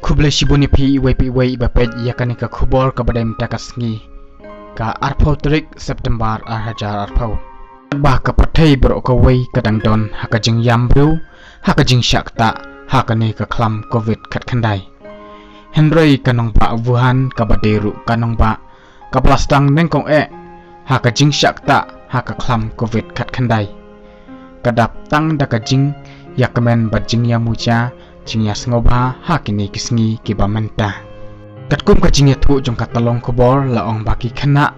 Kublai shibuni pi iwai bapej yakani ka khubor ka badem takasngi ka arpau tarik September 2000 bah ka pathai bro ka wai kadang don haka jing yambru haka jing shakta haka ni ka khlam covid khat khandai Henry kanong ba Wuhan ka baderu kanong ba ka plastang nengkong haka jing shakta haka khlam covid khat khandai kadap tang daka jing yakmen bajing yamucha jingya sngoba hakini kisngi kibamenta katkum ka jingya thu jong katalong khobor laong baki khana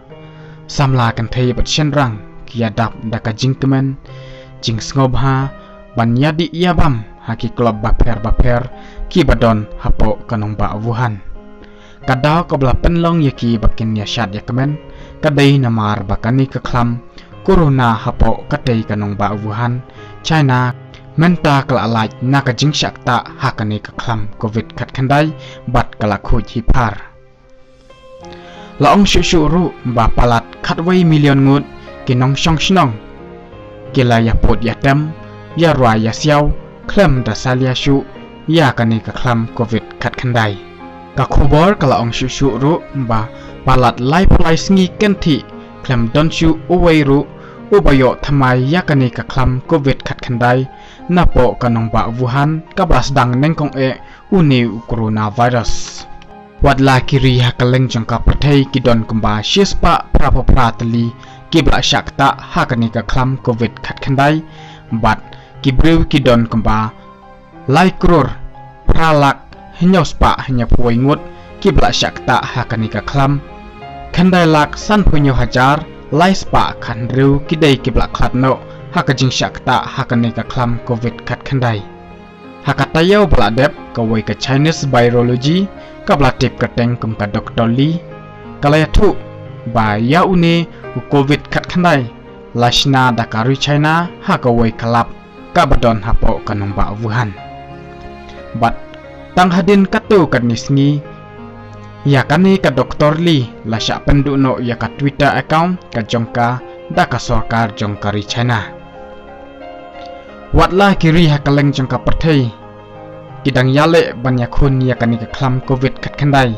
samla kan thei bat shenrang kiadap daka jingkemen jing sngoba banyadi yabam haki klob baper kibadon hapo kanong ba Wuhan kadaw kabla penlong yaki bakin yashad yakmen kadai namar bakani ka khlam corona hapo kadai kanong ba Wuhan China menta kalalaj naka jing shakta hakane ka khlam covid khat khandai bat kala khuj hipar laong shu ru ba palat khatwai million ngut kinong shong shnong kila ya pot ya tem ya rwa ya siaw khlem da salia shu ya kane ka khlam covid khat khandai ka khobor kala ong shu ru ba palat lai plai sngi kenti khlem don shu uwai ru ubayo thamai yakani ka khlam covid khat khandai napo kanong ba Wuhan kablas dang nengkong uni coronavirus wadla kiri hakaleng jangka pathai kidon kumba shispa prapapratali kibla shakta hakani ka khlam covid khat khandai bat kibrew kidon kumba lai kror pralak hnyospa hnya puai ngut kibla shakta hakani ka khlam khandai lak san punyo hajar lai spa khandrew kidai kibla khatno haka jing shakta hakane ka khlam covid khat khandai hakatayaw bladep kawai ka Chinese virology ka blatip ka teng kum ka Dr. Lee kalayathu ba yaune covid khat khandai lashna dakari China hakawai kalap ka badon hapo kanong ba Wuhan bat tang hadin katu kanisngi yakani ka Dr. Lee lasha penduno ya ka Twitter account ka jongka daka sarkar jongkari China watla kiri hakaleng jongka pathai kidang yale banyakun yakani ka khlam covid khat khandai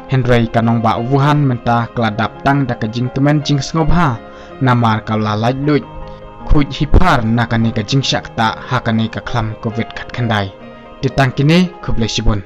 Henry kanong ba Wuhan menta kladap tang daka jingkemen jing snobha namar kala lajluj khuj hipar nakani ka jing shakta hakani ka khlam covid khat khandai titang kini khublai shibun